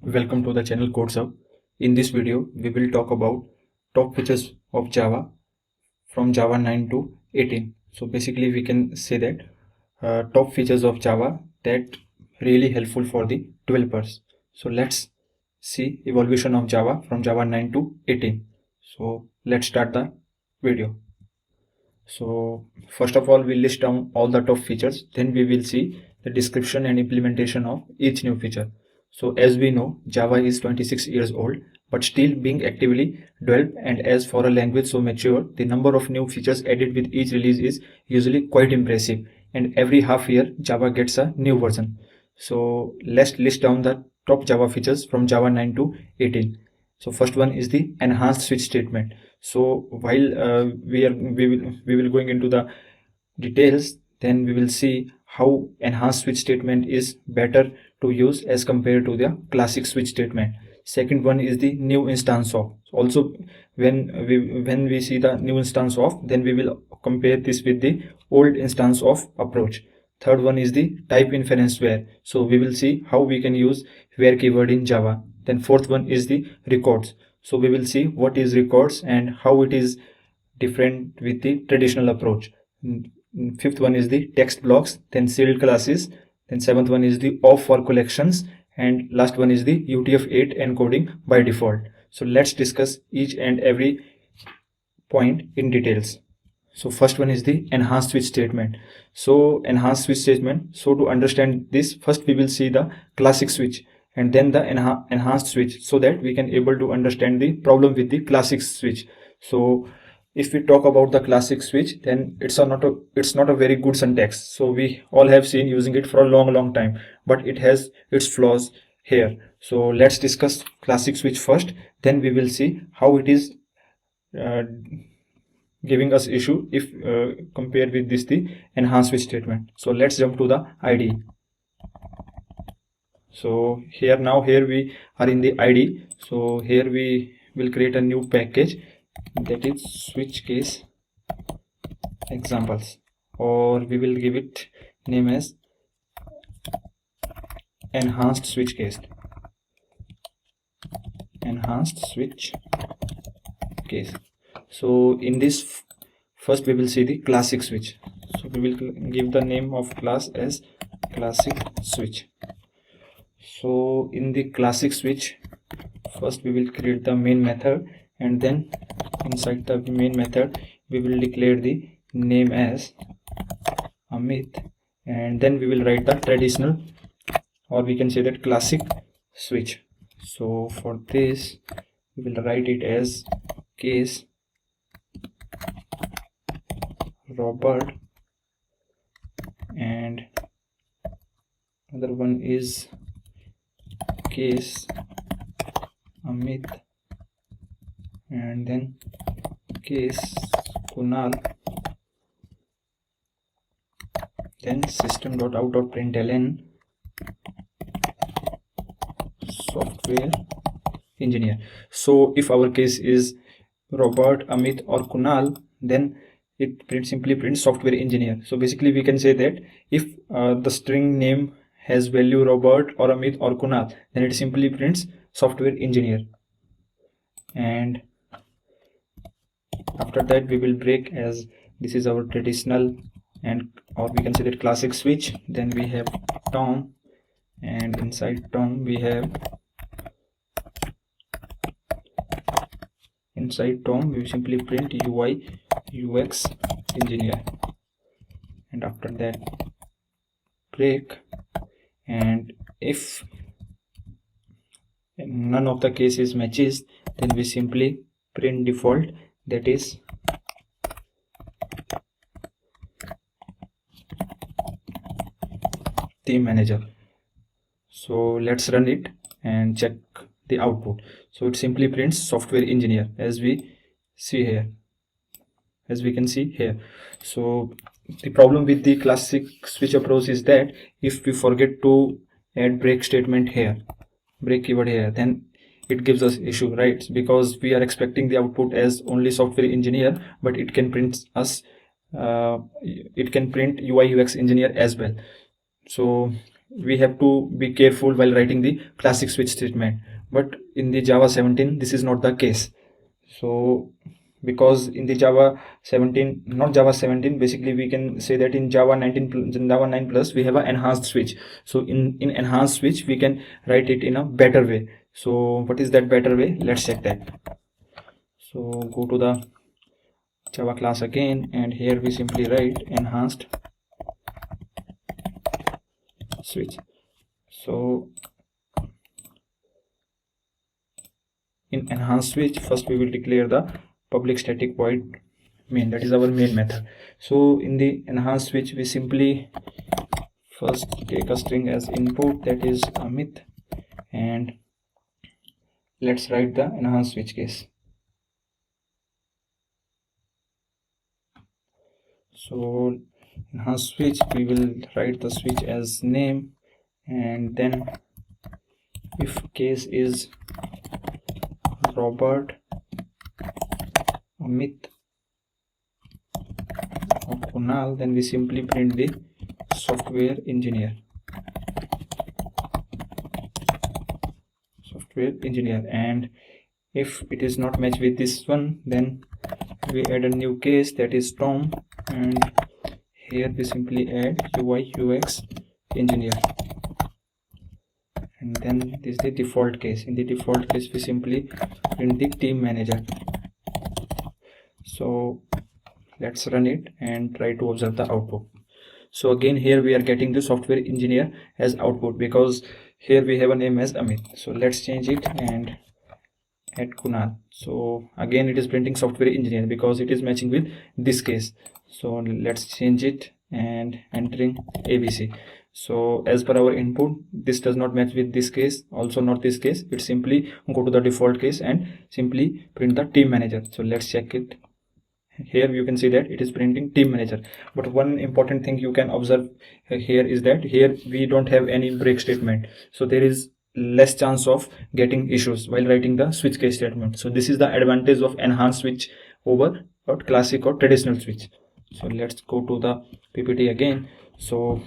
Welcome to the channel CodeSub. In this video, we will talk about top features of Java from Java 9 to 18. So basically, we can say that top features of Java that really helpful for the developers. So let's see evolution of Java from Java 9 to 18. So let's start the video. So first of all, we list down all the top features. Then we will see the description and implementation of each new feature. So as we know, Java is 26 years old, but still being actively developed, and as for a language so mature, the number of new features added with each release is usually quite impressive, and every half year Java gets a new version. So let's list down the top Java features from Java 9 to 18. So first one is the enhanced switch statement. So while we will going into the details, then we will see how enhanced switch statement is better to use as compared to the classic switch statement. Second one is the new instance of. Also, when we see the new instance of, then we will compare this with the old instance of approach. Third one is the type inference where. So we will see how we can use where keyword in Java. Then fourth one is the records. So we will see what is records and how it is different with the traditional approach. Fifth one is the text blocks, then sealed classes, then seventh one is the off for collections, and last one is the UTF-8 encoding by default. So let's discuss each and every point in details. So first one is the enhanced switch statement. So enhanced switch statement. So to understand this, first we will see the classic switch and then the enhanced switch, so that we can able to understand the problem with the classic switch. So if we talk about the classic switch, then it's not a very good syntax. So we all have seen using it for a long time, but it has its flaws here. So let's discuss classic switch first, then we will see how it is giving us issue if compared with this the enhanced switch statement. So let's jump to the IDE. So here we are in the IDE. So here we will create a new package, that is switch case examples, or we will give it name as enhanced switch case. So in this, first we will see the classic switch. So we will give the name of class as classic switch. So in the classic switch, first we will create the main method, and then inside the main method we will declare the name as Amit, and then we will write the traditional, or we can say that classic switch. So for this we will write it as case Robert, and another one is case Amit, and then case Kunal, then system.out.println software engineer. So if our case is Robert, Amit or Kunal, then it simply prints software engineer. So basically we can say that if the string name has value Robert or Amit or Kunal, then it simply prints software engineer. And after that we will break, as this is our traditional, and or we can say that classic switch. Then we have Tom, and inside Tom we simply print UI UX engineer, and after that break. And if none of the cases matches, then we simply print default, that is theme manager. So let's run it and check the output. So it simply prints software engineer, as we can see here. So the problem with the classic switch approach is that if we forget to add break statement here, break keyword here, then it gives us issue, right? Because we are expecting the output as only software engineer, but it can print us UI UX engineer as well. So we have to be careful while writing the classic switch statement, but in the Java 17 this is not the case. So because in the Java 17, not Java 17, basically we can say that in Java 19, Java 9 plus, we have an enhanced switch. So in enhanced switch we can write it in a better way. So what is that better way? Let's check that. So go to the Java class again, and here we simply write enhanced switch. So in enhanced switch, first we will declare the public static void main, that is our main method. So in the enhanced switch we simply first take a string as input, that is Amit, and let's write the enhanced switch case. So enhanced switch, we will write the switch as name, and then if case is Robert, Amit or Kunal, then we simply print the software engineer, and if it is not matched with this one, then we add a new case, that is Tom, and here we simply add UI UX engineer, and then this is the default case. In the default case we simply print the team manager. So let's run it and try to observe the output. So again here we are getting the software engineer as output because here we have a name as Amit. So let's change it and add Kunal. So again it is printing software engineer because it is matching with this case. So let's change it and entering ABC. So as per our input, this does not match with this case, also not this case. It simply go to the default case and simply print the team manager. So let's check it. Here you can see that it is printing team manager, but one important thing you can observe here is that here we don't have any break statement, so there is less chance of getting issues while writing the switch case statement. So this is the advantage of enhanced switch over classic or traditional switch. So let's go to the PPT again. So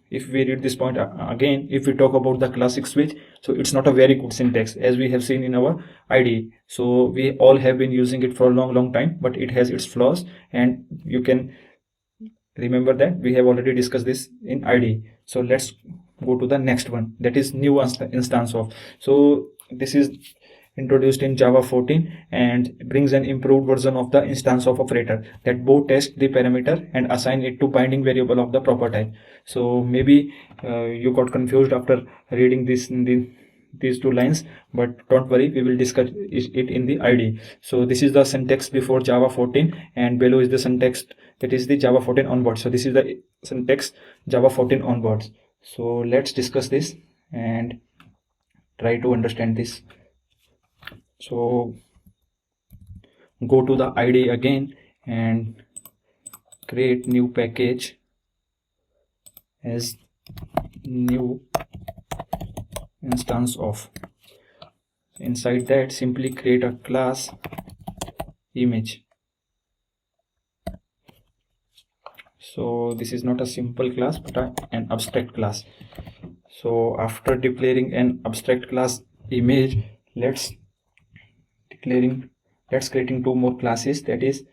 if we read this point again, if we talk about the classic switch, so it's not a very good syntax as we have seen in our IDE. So we all have been using it for a long time, but it has its flaws, and you can remember that we have already discussed this in IDE. So let's go to the next one, that is new instance of. So this is introduced in Java 14 and brings an improved version of the instance of operator that both test the parameter and assign it to binding variable of the proper type. So maybe you got confused after reading this in these two lines, but don't worry, we will discuss it in the IDE. So this is the syntax before Java 14 and below is the syntax that is the Java 14 onwards. So this is the syntax Java 14 onwards. So let's discuss this and try to understand this. So go to the IDE again and create new package as new instance of. Inside that simply create a class image. So this is not a simple class but an abstract class. So after declaring an abstract class image, let's creating two more classes, that is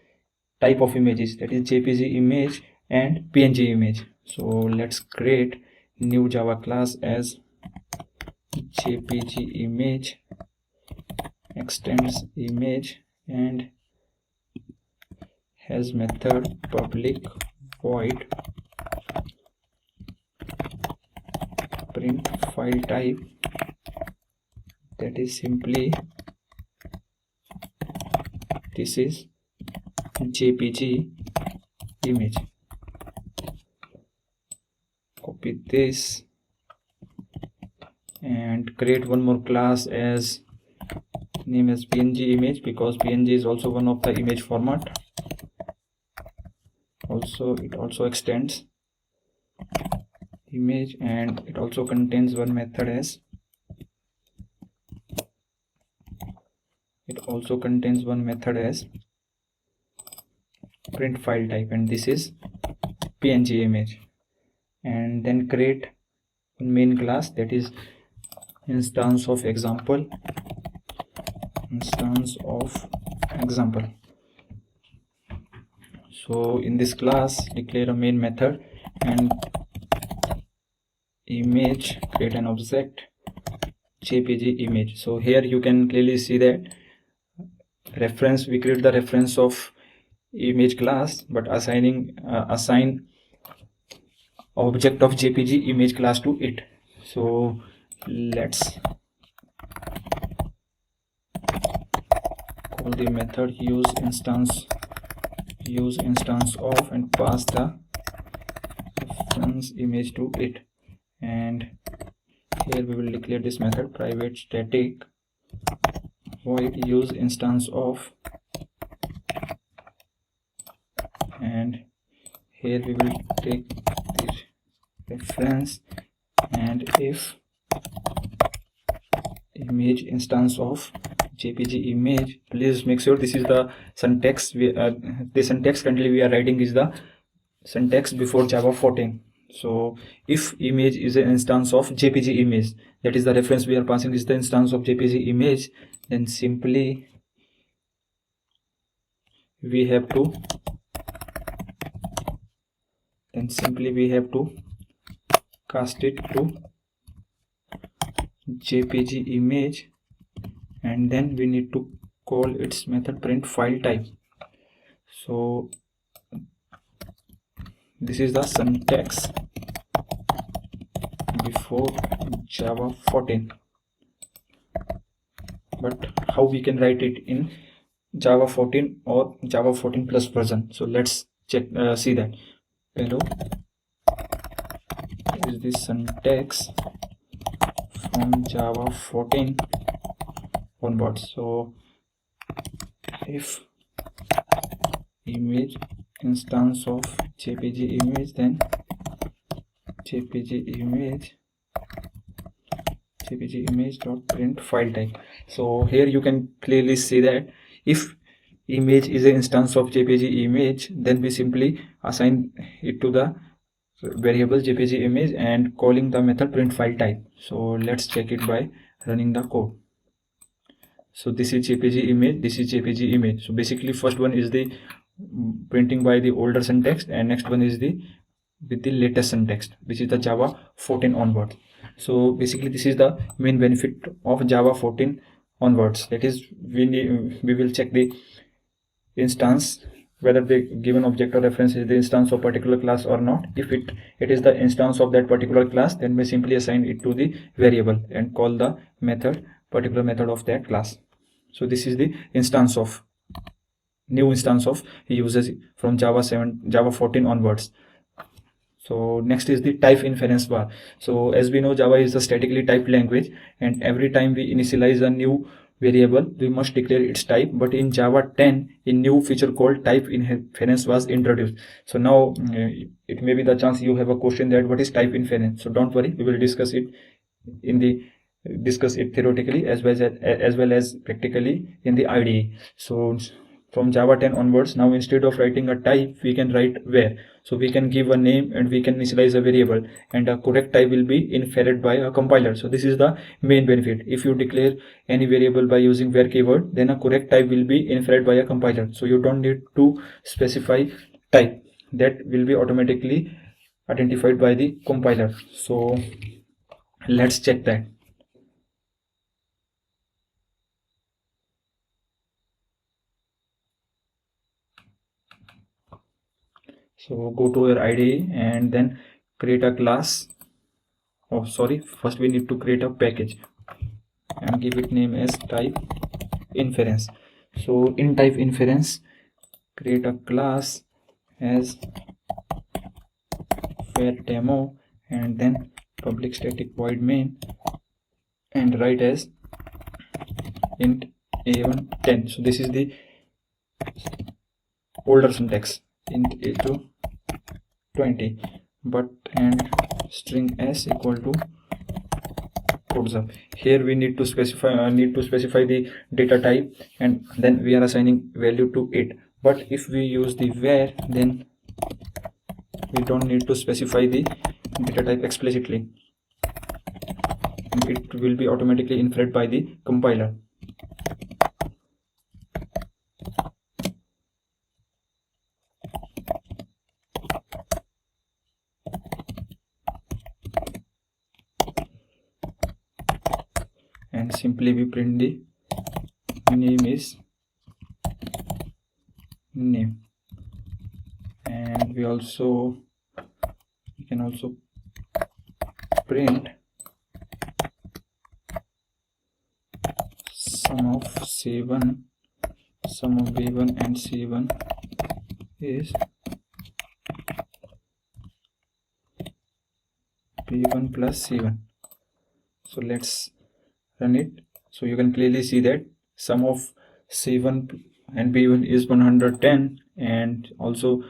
type of images, that is JPG image and PNG image. So let's create new Java class as JPG image extends image and has method public void print file type, that is simply this is JPG image. Copy this and create one more class as name as PNG image because PNG is also one of the image format. Also it also extends image and it also contains one method as print file type, and this is PNG image. And then create main class, that is instance of example. So in this class declare a main method and image, create an object JPG image. So here you can clearly see that reference, we create the reference of image class, but assign object of JPG image class to it. So let's call the method use instance of and pass the reference image to it, and here we will declare this method private static void use instance of, and here we will take the reference, and if image instance of JPG image, please make sure this is the syntax. The syntax currently we are writing is the syntax before Java 14. So if image is an instance of JPG image, that is the reference we are passing is the instance of JPG image, then simply we have to cast it to JPG image, and then we need to call its method print file type. So this is the syntax before Java 14, but how we can write it in Java 14 or Java 14 plus version? So let's check, see that. Hello is the syntax from Java 14 onwards. So if image instance of JPG image, then JPG image dot print file type. So here you can clearly see that if image is an instance of JPG image, then we simply assign it to the variable JPG image and calling the method print file type. So let's check it by running the code. So this is JPG image, this is JPG image. So basically first one is the printing by the older syntax, and next one is the with the latest syntax, which is the Java 14 onwards. So basically this is the main benefit of Java 14 onwards, that is we will check the instance whether the given object or reference is the instance of particular class or not. If it is the instance of that particular class, then we simply assign it to the variable and call the particular method of that class. So this is the new instance of uses from Java 14 onwards. So next is the type inference bar. So as we know, Java is a statically typed language, and every time we initialize a new variable, we must declare its type. But in Java 10, a new feature called type inference was introduced. So now it may be the chance you have a question that what is type inference. So don't worry, we will discuss it theoretically as well as practically in the IDE. So from Java 10 onwards, now instead of writing a type, we can write where. So we can give a name and we can initialize a variable, and a correct type will be inferred by a compiler. So this is the main benefit. If you declare any variable by using where keyword, then a correct type will be inferred by a compiler. So you don't need to specify type, that will be automatically identified by the compiler. So let's check that. So go to your IDE and then create a class. Oh sorry, first we need to create a package and give it name as type inference. So in type inference, create a class as where demo, and then public static void main, and write as int a1 10. So this is the older syntax, int a2 20, but and string s equal to codes up. Here we need to specify the data type, and then we are assigning value to it. But if we use the where, then we don't need to specify the data type explicitly. and it will be automatically inferred by the compiler. And simply we print the name is name, and we can also print sum of C1, sum of B1 and C1 is B1 plus C1. So let's run it. So you can clearly see that sum of C1 and B1 is 110, and also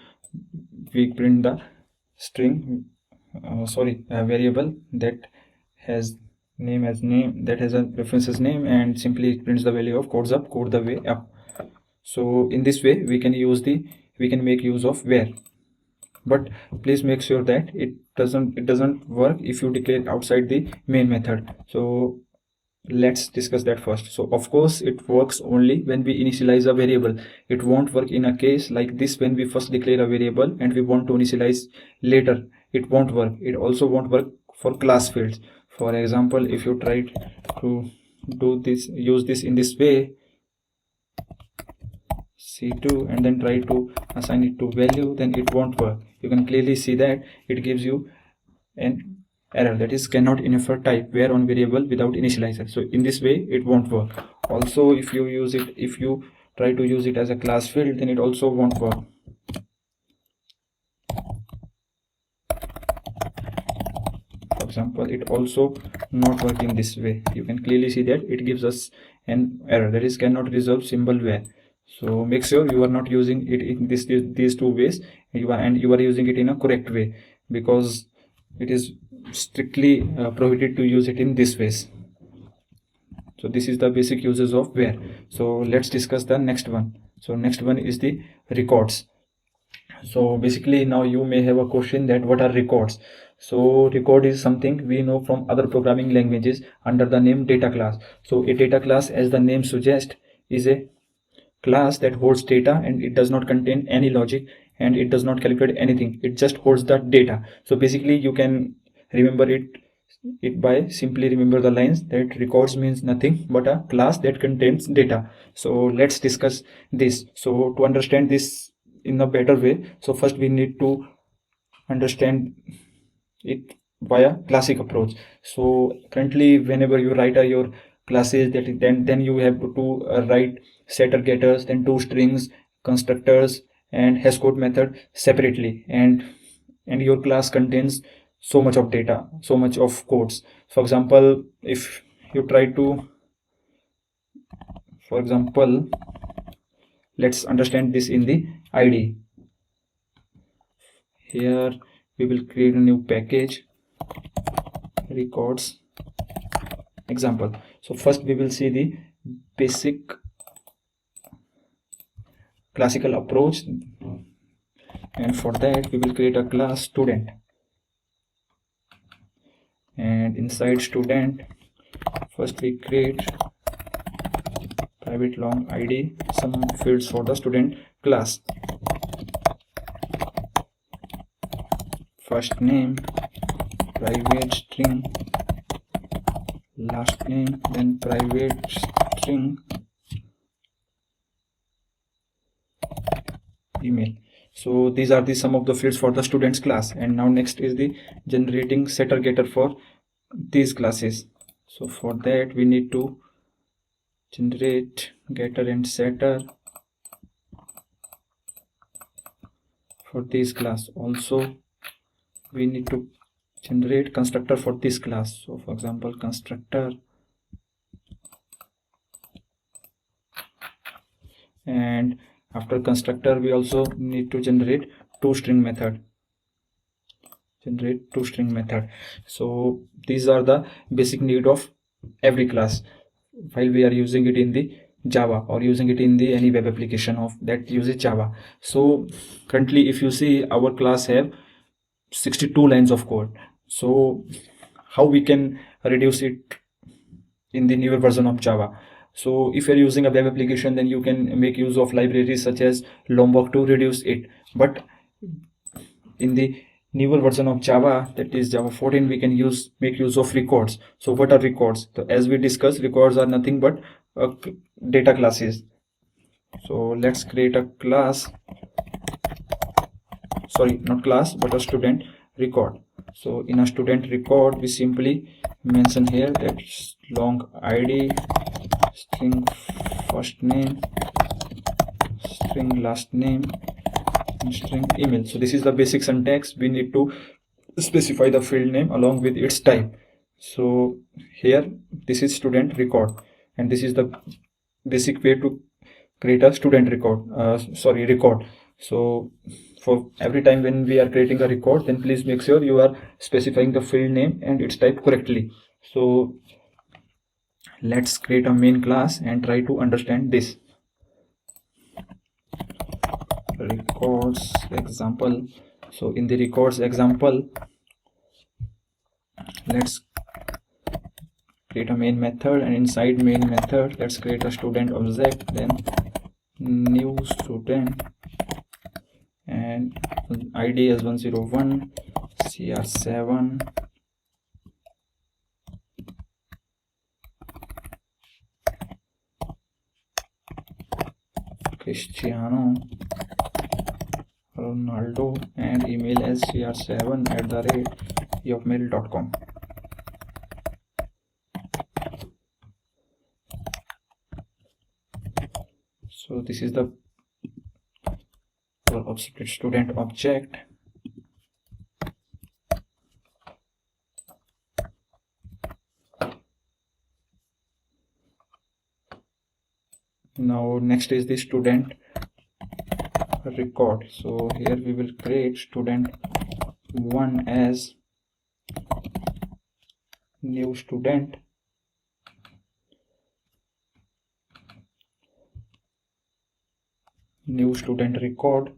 we print the string a variable that has name as name, that has a reference as name, and simply it prints the value of code the way up. So in this way we can make use of where, but please make sure that it doesn't work if you declare outside the main method. So let's discuss that first. So of course it works only when we initialize a variable. It won't work in a case like this when we first declare a variable and we want to initialize later. It won't work. It also won't work for class fields. For example, if you try to use this in this way, C2, and then try to assign it to value, then it won't work. You can clearly see that it gives you an error, that is cannot infer type where on variable without initializer. So in this way it won't work. Also if you try to use it as a class field, then it also won't work. For example, it also not working this way. You can clearly see that it gives us an error, that is cannot resolve symbol where. So make sure you are not using it in these two ways, you are using it in a correct way, because it is strictly prohibited to use it in this ways. So this is the basic uses of where. So let's discuss the next one. So next one is the records. So basically now you may have a question that what are records. So record is something we know from other programming languages under the name data class. So a data class, as the name suggests, is a class that holds data, and it does not contain any logic, and it does not calculate anything. It just holds the data. So basically you can remember it by simply remember the lines that records means nothing but a class that contains data. So let's discuss this. So to understand this in a better way, so first we need to understand it via classic approach. So currently whenever you write your classes, then you have to write setter getters, then toStrings, constructors, and hashcode method separately, and your class contains so much of data, so much of codes. For example, if you try to, for example, let's understand this in the IDE. Here we will create a new package, records example. So first we will see the basic classical approach, and for that we will create a class student, and inside student first we create private long id, some fields for the student class, first name, private string, last name, then private string, email. So these are some of the fields for the students class. And now next is the generating setter getter for these classes. So for that we need to generate getter and setter for this class. Also we need to generate constructor for this class. So for example, constructor, and after constructor we also need to generate toString method. So these are the basic need of every class while we are using it in the Java or using it in the any web application of that uses Java. So currently if you see, our class have 62 lines of code. So how we can reduce it in the newer version of Java. So if you're using a web application, then you can make use of libraries such as Lombok to reduce it. But in the newer version of Java, that is Java 14, we can make use of records. So what are records? So as we discussed, records are nothing but data classes. So let's create a class, sorry, not class, but a student record. So in a student record, we simply mention here that long ID, string first name, string last name, and string email. So this is the basic syntax. We need to specify the field name along with its type. So here this is student record, and this is the basic way to create a student record, record. So for every time when we are creating a record, then please make sure you are specifying the field name and its type correctly. So let's create a main class and try to understand this. Records example. So in the records example, let's create a main method, and inside main method, let's create a student object, then new student, and ID as 101, CR7, Cristiano Ronaldo, and email as cr7@yahoo.com. So this is the student object. Now next is the student record. So here we will create student 1 as new student, new student record,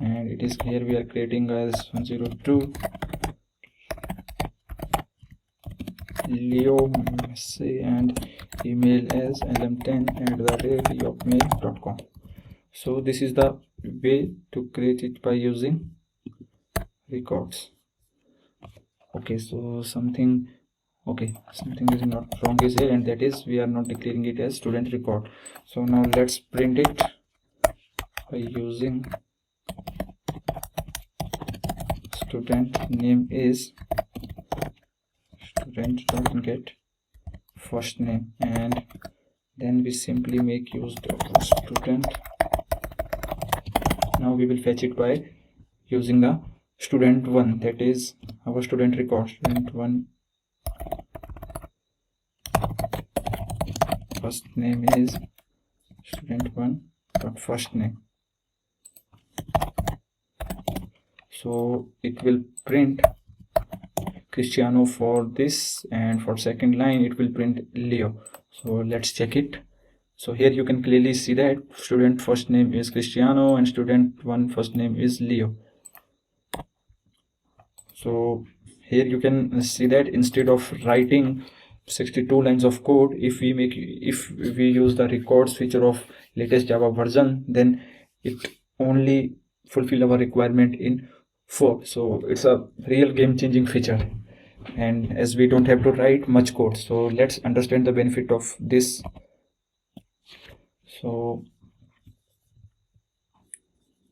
and it is here we are creating as 102 Leo Messi, and email as lm10@yahoo.com. So this is the way to create it by using records. Okay, so something is not wrong is here, and that is we are not declaring it as student record. So now let's print it by using student name is student.get first name, and then we simply make use of student. Now we will fetch it by using the student 1, that is our student record. Student 1 first name is student1 dot first name. So it will print Cristiano for this, and for second line it will print Leo. So let's check it. So here you can clearly see that student first name is Cristiano and student 1 first name is Leo. So here you can see that instead of writing 62 lines of code, if we use the records feature of latest Java version, then it only fulfill our requirement in 4. So it's a real game-changing feature, and as we don't have to write much code. So let's understand the benefit of this. So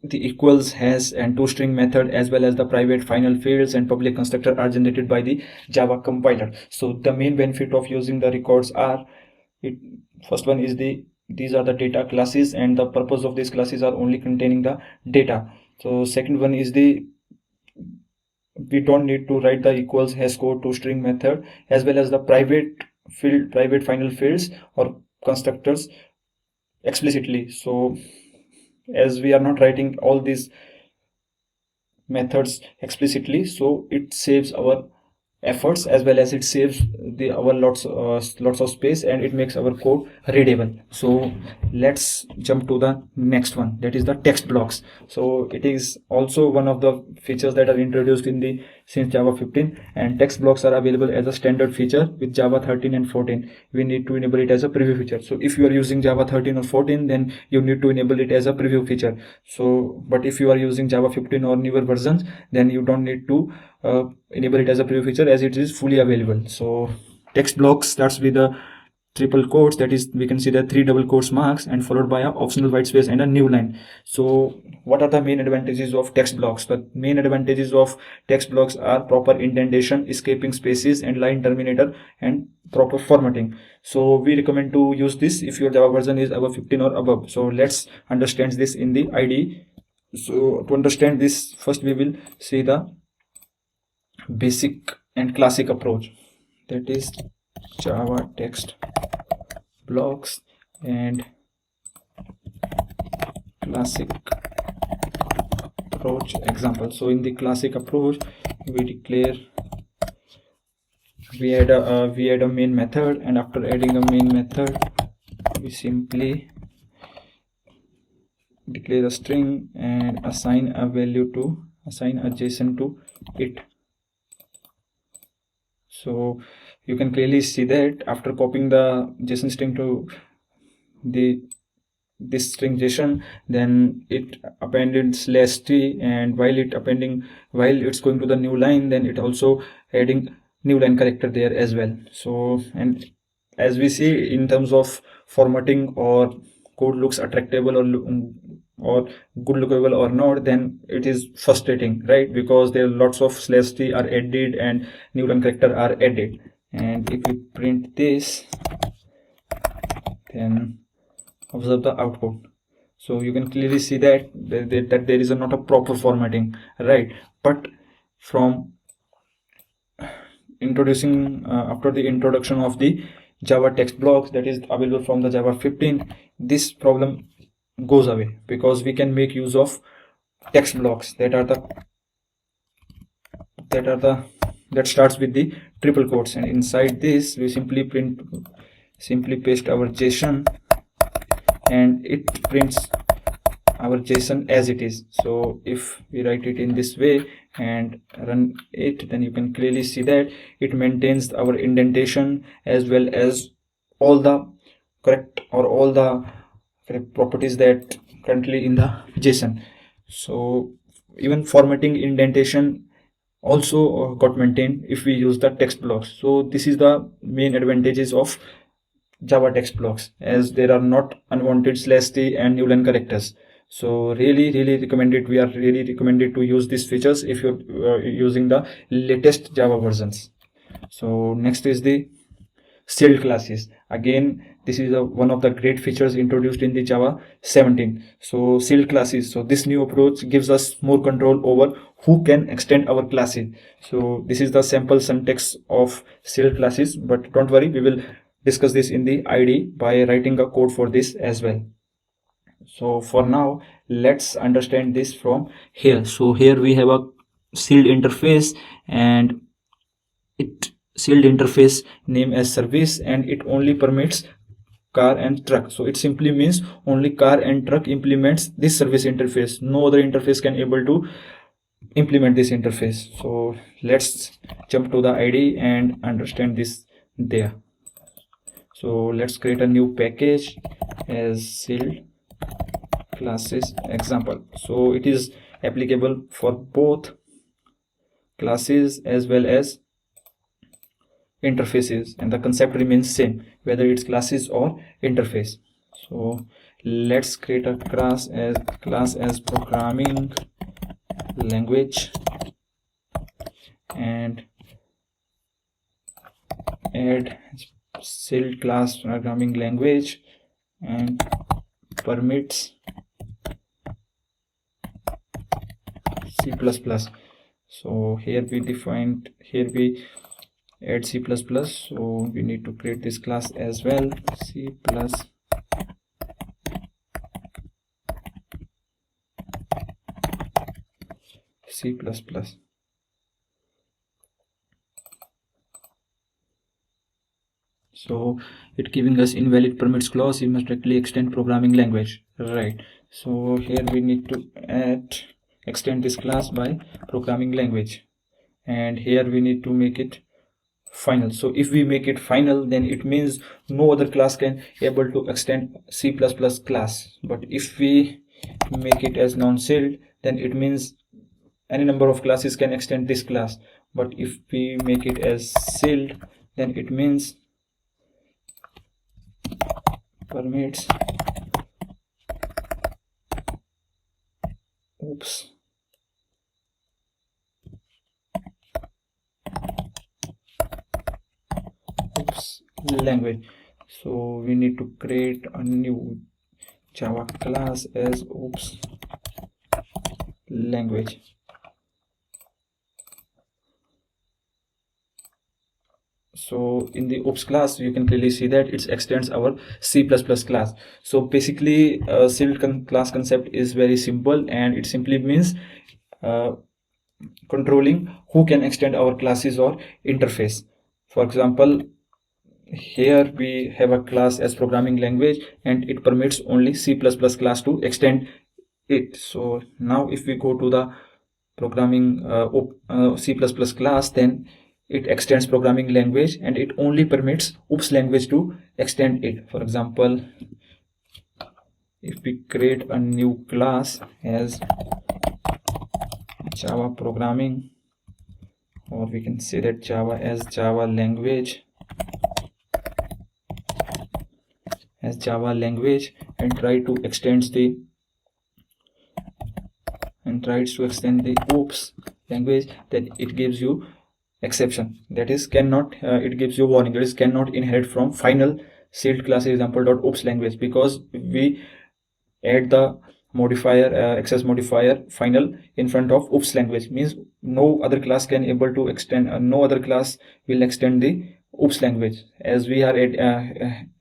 the equals, has, and toString method, as well as the private final fields and public constructor are generated by the Java compiler. So the main benefit of using the records are, first one is these are the data classes, and the purpose of these classes are only containing the data. So second one is we don't need to write the equals, has, code, toString method, as well as the private final fields or constructors explicitly. So as we are not writing all these methods explicitly, so it saves our efforts, as well as it saves our lots of space, and it makes our code readable. So let's jump to the next one, that is the text blocks. So it is also one of the features that are introduced in the since Java 15, and text blocks are available as a standard feature with Java 13 and 14. We need to enable it as a preview feature. So if you are using Java 13 or 14, then you need to enable it as a preview feature. So but if you are using Java 15 or newer versions, then you don't need to enable it as a preview feature, as it is fully available. So text block starts with a triple quotes, that is, we can see the 3 double quotes marks and followed by a optional white space and a new line. So what are the main advantages of text blocks? The main advantages of text blocks are proper indentation, escaping spaces, and line terminator, and proper formatting. So we recommend to use this if your Java version is above 15 or above. So let's understand this in the IDE. So to understand this, first we will see the basic and classic approach, that is Java text blocks and classic approach example. So in the classic approach, we add a main method, and after adding a main method, we simply declare a string and assign a JSON to it. So you can clearly see that after copying the JSON string to this string JSON, then it appended /t, and while it's going to the new line, then it also adding new line character there as well. So, and as we see, in terms of formatting, or code looks attractable or good lookable or not, then it is frustrating, right? Because there are lots of /t are added and new line character are added. And if we print this, then observe the output. So you can clearly see that there is not a proper formatting, right? But from introducing after the introduction of the Java text blocks that is available from the Java 15, this problem goes away, because we can make use of text blocks that starts with the triple quotes, and inside this we simply paste our JSON, and it prints our JSON as it is. So if we write it in this way and run it, then you can clearly see that it maintains our indentation as well as all the correct properties that currently in the JSON. So even formatting, indentation also got maintained if we use the text blocks. So this is the main advantages of Java text blocks, as there are not unwanted /t and new line characters. So really recommended, we are really recommended to use these features if you're using the latest Java versions. So next is the sealed classes. Again, this is one of the great features introduced in the Java 17. So sealed classes, so this new approach gives us more control over who can extend our classes. So this is the sample syntax of sealed classes, but don't worry, we will discuss this in the IDE by writing a code for this as well. So for now, let's understand this from here. So here we have a sealed interface, and sealed interface name as service, and it only permits car and truck. So it simply means only car and truck implements this service interface. No other interface can able to implement this interface. So let's jump to the IDE and understand this there. So let's create a new package as sealed classes example. So it is applicable for both classes as well as interfaces, and the concept remains same whether it's classes or interface. So let's create a class as programming language and add sealed class programming language and permits C++. So here we add C++, so we need to create this class as well, C++. So it giving us invalid permits clause, you must directly extend programming language, right? So here we need to extend this class by programming language, and here we need to make it final. So if we make it final, then it means no other class can able to extend C++ class. But if we make it as non-sealed, then it means any number of classes can extend this class. But if we make it as sealed, then it means permits language. So we need to create a new Java class as oops language. So in the oops class, you can clearly see that it extends our C++ class. So basically sealed class concept is very simple, and it simply means controlling who can extend our classes or interface. For example, here we have a class as programming language, and it permits only C++ class to extend it. So now if we go to the programming C++ class, then it extends programming language, and it only permits oops language to extend it. For example, if we create a new class as Java programming, or we can say that Java as Java language, and try to extend the oops language, then it gives you exception, that is cannot it gives you warning, that is cannot inherit from final sealed class example.oops language, because we add the modifier access modifier final in front of oops language, means no other class can able to extend no other class will extend the oops language, as we are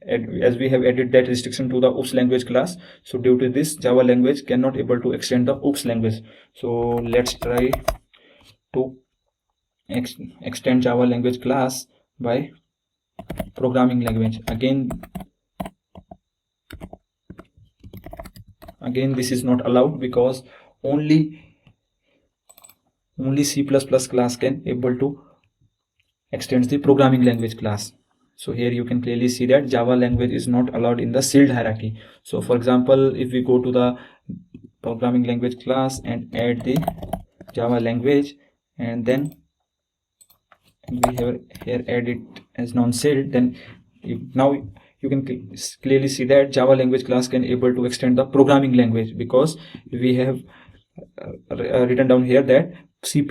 as we have added that restriction to the oops language class. So due to this, Java language cannot able to extend the oops language. So let's try to extend Java language class by programming language. Again this is not allowed, because only C++ class can able to extend the programming language class. So here you can clearly see that Java language is not allowed in the sealed hierarchy. So for example, if we go to the programming language class and add the Java language, and then we have here add it as non-sealed, then now you can clearly see that Java language class can able to extend the programming language, because we have written down here that C++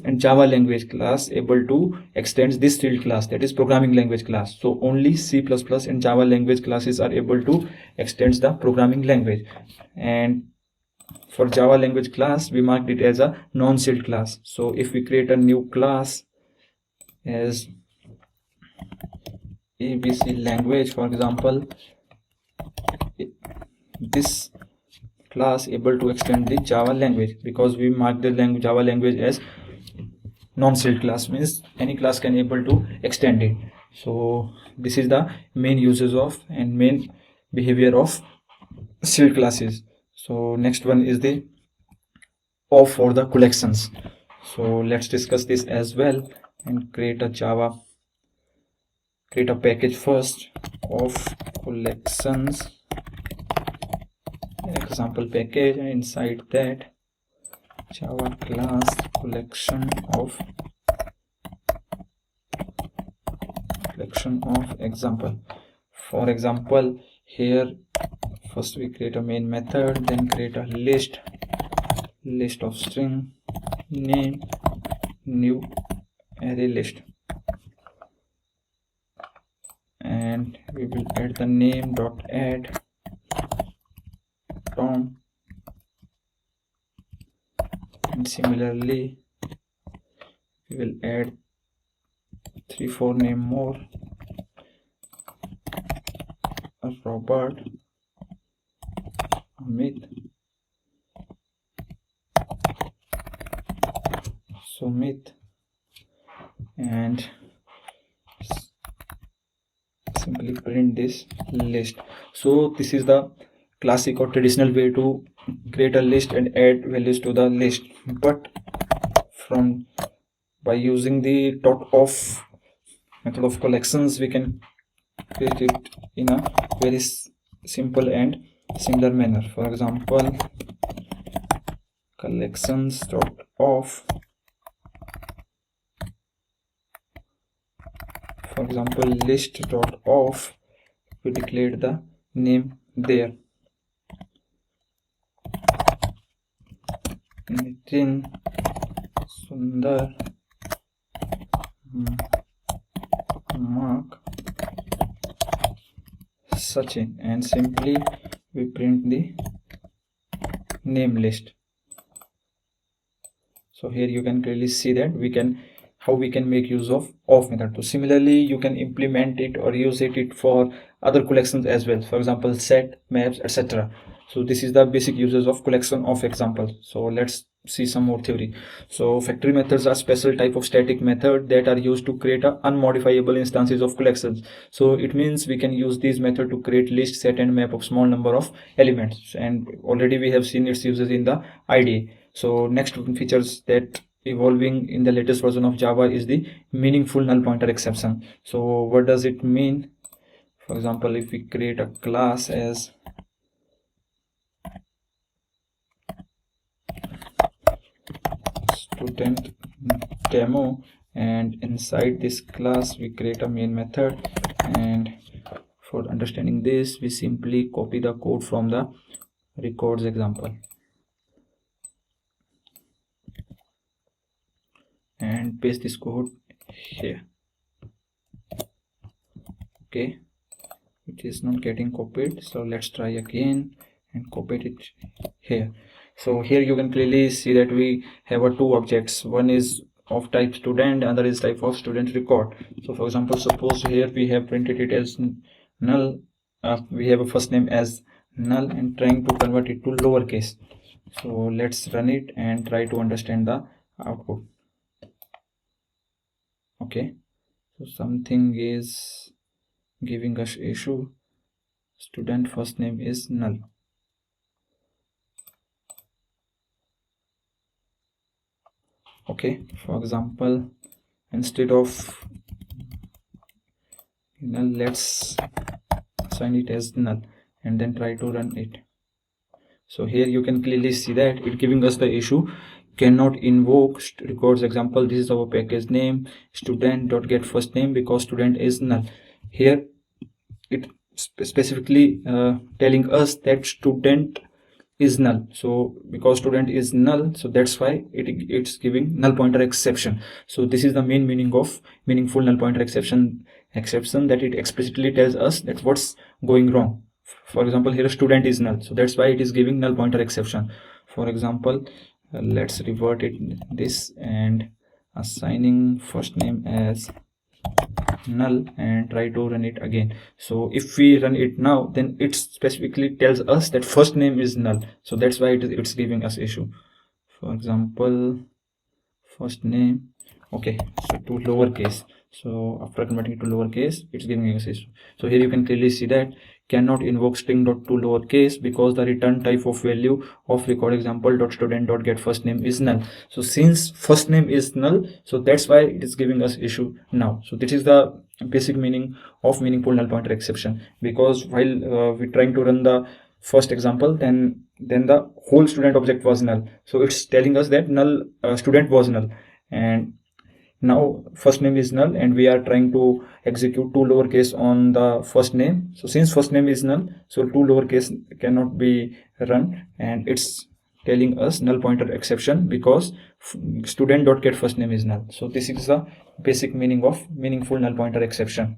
and Java language class able to extend this sealed class, that is programming language class. So only C++ and Java language classes are able to extend the programming language, and for Java language class we marked it as a non-sealed class. So if we create a new class as ABC language, for example, this class able to extend the Java language, because we marked the Java language as non-sealed class, means any class can able to extend it. So this is the main uses of and main behavior of sealed classes. So next one is the of for the collections. So let's discuss this as well, and create a package first of collections example package, and inside that Java class collection of example. For example, here first we create a main method, then create a list of string name new array list, and we will add the name dot add from, and similarly we will add 3-4 name more, Robert, Amit, Sumit, and simply print this list. So this is the classic or traditional way to create a list and add values to the list, but by using the .of method of collections, we can create it in a very simple and similar manner. For example, collections.of, for example, list.of, we declared the name there, Nitin, Sundar, Mark, Sachin, and simply we print the name list. So here you can clearly see that how we can make use of method. So similarly, you can implement it or use it for other collections as well. For example, set, maps, etc. So this is the basic uses of collection of example. So let's see some more theory. So factory methods are special type of static method that are used to create unmodifiable instances of collections. So it means we can use this method to create list, set, and map of small number of elements, and already we have seen its uses in the IDE. So next features that evolving in the latest version of Java is the meaningful null pointer exception. So what does it mean? For example, if we create a class as student demo, and inside this class we create a main method, and for understanding this we simply copy the code from the records example and paste this code here. Okay, it is not getting copied, so let's try again and copy it here. So here you can clearly see that we have two objects. One is of type student, other is type of student record. So for example, suppose here we have printed it as null, we have a first name as null and trying to convert it to lowercase. So let's run it and try to understand the output. Okay, so something is giving us issue. Student first name is null. Okay, for example, instead of null, let's assign it as null and then try to run it. So here you can clearly see that it giving us the issue cannot invoke records example. This is our package name student.get first name because student is null. Here it specifically telling us that student is null. So because student is null, so that's why it's giving null pointer exception. So this is the main meaning of meaningful null pointer exception, that it explicitly tells us that what's going wrong. For example, here student is null, so that's why it is giving null pointer exception. For example, let's revert it this and assigning first name as null and try to run it again. So if we run it now, then it specifically tells us that first name is null, so that's why it's giving us issue. For example, first name, okay, so to lowercase. So after converting it to lowercase, it's giving us issue. So here you can clearly see that cannot invoke string.to lowercase because the return type of value of record example.student.get first name is null. So since first name is null, so that's why it is giving us issue now. So this is the basic meaning of meaningful null pointer exception, because while we're trying to run the first example, then the whole student object was null, so it's telling us that null student was null, and now first name is null and we are trying to execute to lowercase on the first name. So since first name is null, so to lowercase cannot be run, and it's telling us null pointer exception because student.get first name is null. So this is the basic meaning of meaningful null pointer exception.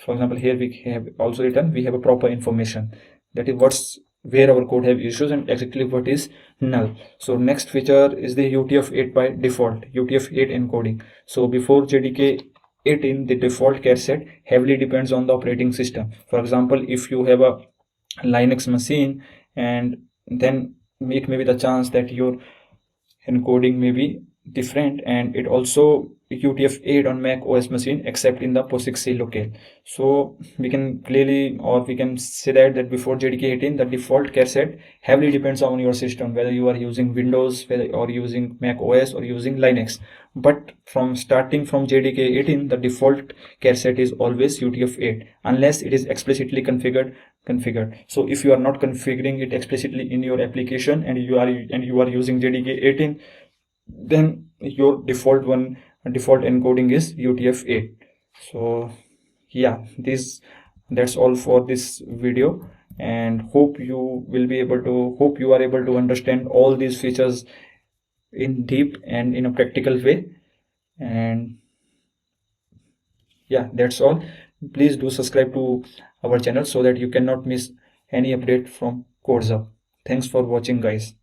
For example, here we have also written we have a proper information, that is where our code have issues and exactly what is null. So next feature is the UTF-8 by default, UTF-8 encoding. So before JDK 18, the default char set heavily depends on the operating system. For example, if you have a Linux machine, and then it may be the chance that your encoding may be different, and it also UTF-8 on Mac OS machine except in the POSIX locale. So we can clearly, or we can say that before JDK 18 the default char set heavily depends on your system, whether you are using Windows, or using Mac OS, or using Linux. But starting from JDK 18 the default char set is always UTF-8 unless it is explicitly configured. So if you are not configuring it explicitly in your application and you are using JDK 18, then your default encoding is UTF-8. So yeah, that's all for this video, and hope you are able to understand all these features in deep and in a practical way. And yeah, that's all. Please do subscribe to our channel so that you cannot miss any update from Codes Up. Thanks for watching, guys.